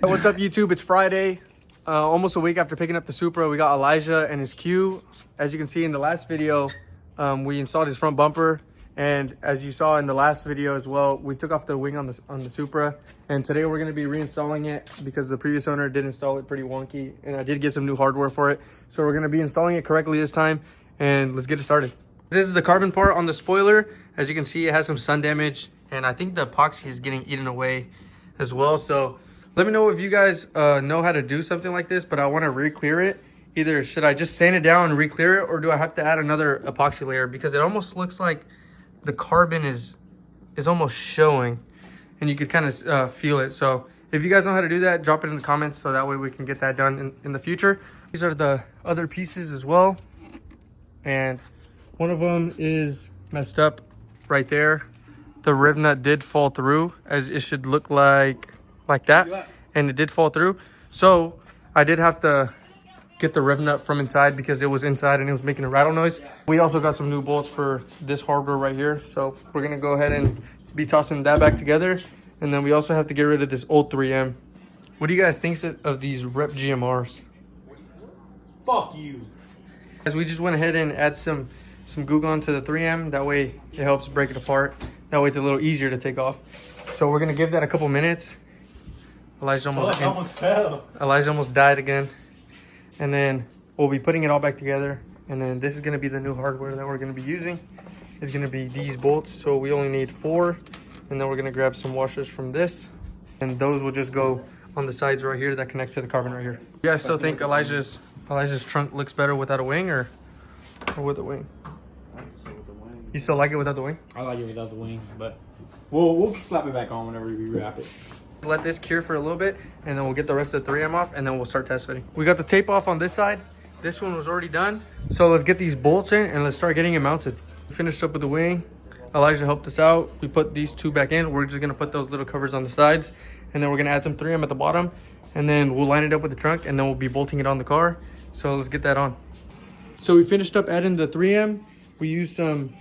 What's up, YouTube? It's Friday, almost a week after picking up the Supra. We got Elijah and his Q. As you can see in the last video, we installed his front bumper, and as you saw in the last video as well, we took off the wing on the Supra. And today we're going to be reinstalling it because the previous owner did install it pretty wonky, and I did get some new hardware for it. So we're going to be installing it correctly this time, and let's get it started. This is the carbon part on the spoiler. As you can see, it has some sun damage, and I think the epoxy is getting eaten away as well. So let me know if you guys know how to do something like this, but I want to re-clear it. Either should I just sand it down and re-clear it, or do I have to add another epoxy layer? Because it almost looks like the carbon is almost showing, and you could kind of feel it. So if you guys know how to do that, drop it in the comments so that way we can get that done in the future. These are the other pieces as well, and one of them is messed up right there. The rib nut did fall through, as it should look like that, and it did fall through. So I did have to get the rib nut from inside because it was inside and it was making a rattle noise. We also got some new bolts for this hardware right here, so we're gonna go ahead and be tossing that back together. And then we also have to get rid of this old 3M. What do you guys think of these Rep GMRs? Fuck you. As we just went ahead and add some Goo Gone to the 3M, that way it helps break it apart. That way it's a little easier to take off. So we're gonna give that a couple minutes. Elijah almost died again. And then we'll be putting it all back together. And then this is gonna be the new hardware that we're gonna be using. It's gonna be these bolts. So we only need 4. And then we're gonna grab some washers from this. And those will just go on the sides right here that connect to the carbon right here. You guys still think Elijah's trunk looks better without a wing or with a wing? You still like it without the wing? I like it without the wing, but we'll slap it back on whenever we wrap it. Let this cure for a little bit, and then we'll get the rest of the 3M off, and then we'll start test fitting. We got the tape off on this side. This one was already done. So let's get these bolts in and let's start getting it mounted. We finished up with the wing. Elijah helped us out. We put these 2 back in. We're just gonna put those little covers on the sides, and then we're gonna add some 3M at the bottom, and then we'll line it up with the trunk, and then we'll be bolting it on the car. So let's get that on. So we finished up adding the 3M. We used some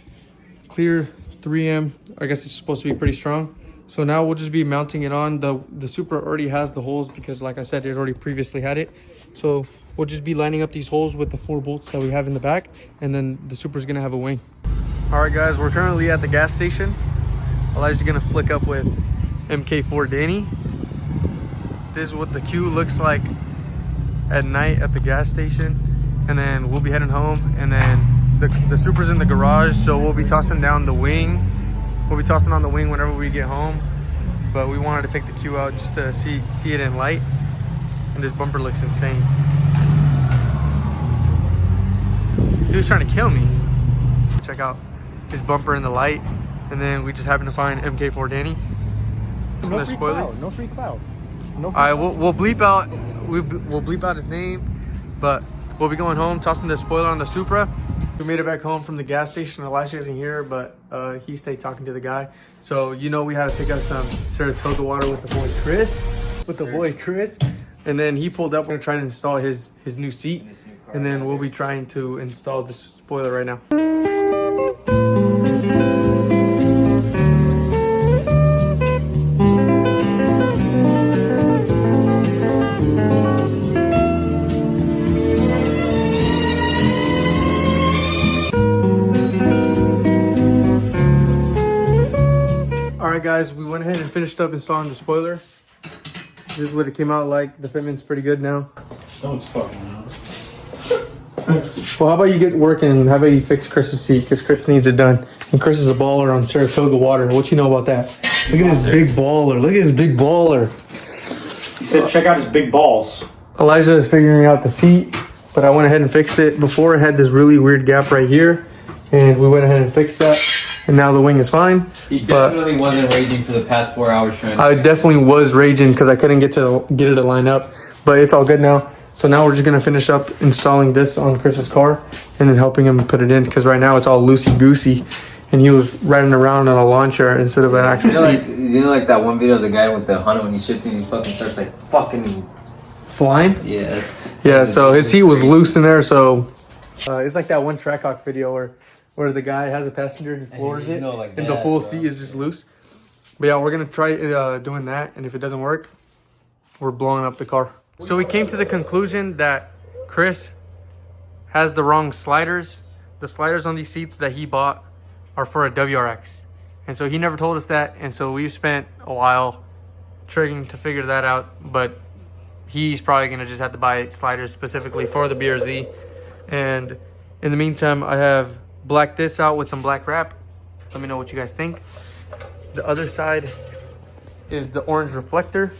clear 3M. I guess it's supposed to be pretty strong. So now we'll just be mounting it on. The Supra already has the holes because, like I said, it already previously had it. So we'll just be lining up these holes with the 4 bolts that we have in the back, and then the Supra's gonna have a wing. All right, guys, we're currently at the gas station. Elijah's gonna flick up with MK4 Danny. This is what the Q looks like at night at the gas station, and then we'll be heading home. And then the Supra's in the garage, so we'll be tossing down the wing. We'll be tossing on the wing whenever we get home, but we wanted to take the Q out just to see it in light. And this bumper looks insane. He was trying to kill me. Check out his bumper in the light, and then we just happened to find MK4 Danny. No free cloud. No free cloud. All right, we'll bleep out. We'll bleep out his name, but we'll be going home, tossing the spoiler on the Supra. We made it back home from the gas station. Elijah isn't here, but he stayed talking to the guy. So we had to pick up some Saratoga water with the boy Chris. And then he pulled up. We're gonna try to install his new seat, and then we'll be trying to install the spoiler right now. Alright guys, we went ahead and finished up installing the spoiler. This is what it came out like. The fitment's pretty good now. Someone's fucking out. Well, how about you get working? How about you fix Chris's seat? Because Chris needs it done. And Chris is a baller on Saratoga water. What you know about that? Look at this big baller. Look at this big baller. He said check out his big balls. Elijah is figuring out the seat, but I went ahead and fixed it. Before, it had this really weird gap right here, and we went ahead and fixed that. And now the wing is fine. He definitely wasn't raging for the past 4 hours trying to... I definitely was raging because I couldn't get it to line up, but it's all good now. So now we're just gonna finish up installing this on Chris's car and then helping him put it in, because right now it's all loosey-goosey, and he was riding around on a lawn chair instead of an actual seat. You know, like that one video of the guy with the Honda when he's shifting, he fucking starts like fucking flying. Yes. Yeah. So his seat was loose in there. So it's like that one Trackhawk video where the guy has a passenger and he floors it, like and the full seat is just loose. But yeah, we're gonna try doing that, and if it doesn't work, we're blowing up the car. So we came to the conclusion that Chris has the wrong sliders. The sliders on these seats that he bought are for a WRX. And so he never told us that. And so we've spent a while trying to figure that out. But he's probably going to just have to buy sliders specifically for the BRZ. And in the meantime, I have blacked this out with some black wrap. Let me know what you guys think. The other side is the orange reflector.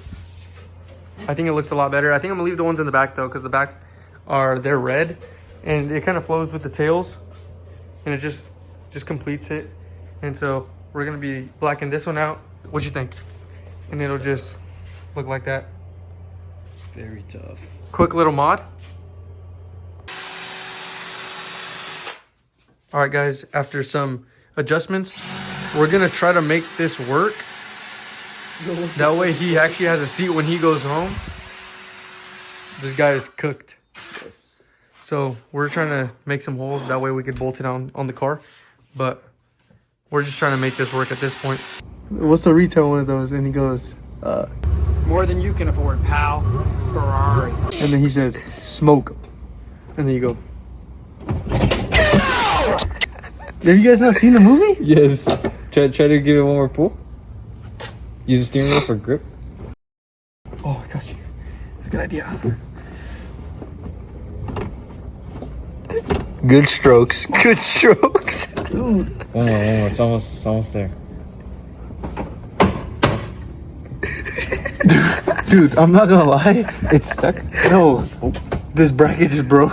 I think it looks a lot better. I think I'm gonna leave the ones in the back though, because the back they're red and it kind of flows with the tails and it just completes it. And so we're gonna be blacking this one out. What you think? And it'll just look like that. Very tough. Quick little mod. All right, guys, after some adjustments, we're gonna try to make this work. That way he actually has a seat when he goes home. This guy is cooked. Yes. So we're trying to make some holes. That way we could bolt it on the car. But we're just trying to make this work at this point. What's the retail one of those? And he goes, More than you can afford, pal. Ferrari. and then he said, smoke. And then you go. Have you guys not seen the movie? Yes. Try to give it one more pull. Use the steering wheel for grip. Oh, I got you. It's a good idea. Good strokes. Good strokes. One more. It's almost there. Dude, I'm not gonna lie. It's stuck. No. This bracket just broke.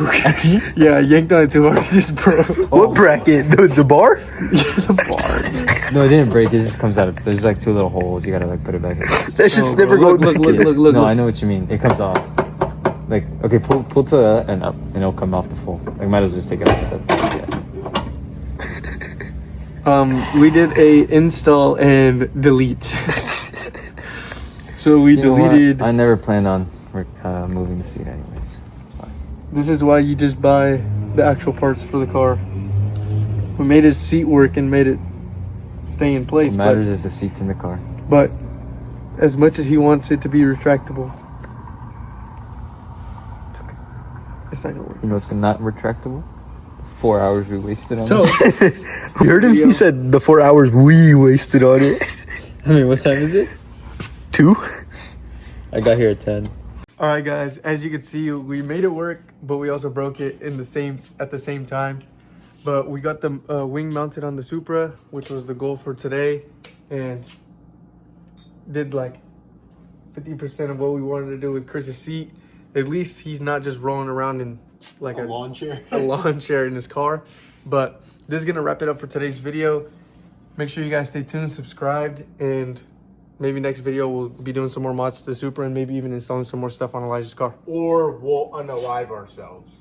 Yeah, I yanked on it too hard. It just broke. What bracket? The bar? Yeah, the bar. No, it didn't break. It just comes out. There's like two little holes. You gotta like put it back in. That shit's Oh, never bro, going back in. look. No, I know what you mean. It comes off. Like, okay, pull to that and up, and it'll come off the full. Like, might as well just take it off. Yeah. We did a install and delete. So we You know what? deleted. I never planned on moving the seat anyways. This is why you just buy the actual parts for the car. We made his seat work and made it stay in place. What matters is the seats in the car. But as much as he wants it to be retractable, it's not gonna work. You know it's not retractable? 4 hours we wasted on So it. You heard him? He said the 4 hours we wasted on it. I mean, what time is it? 2? I got here at 10. all right, guys, as you can see, we made it work, but we also broke it at the same time. But we got the wing mounted on the Supra, which was the goal for today, and did like 50% of what we wanted to do with Chris's seat. At least he's not just rolling around in like a lawn chair. a lawn chair in his car. But this is gonna wrap it up for today's video. Make sure you guys stay tuned, subscribed, and maybe next video we'll be doing some more mods to the Supra and maybe even installing some more stuff on Elijah's car. Or we'll unalive ourselves.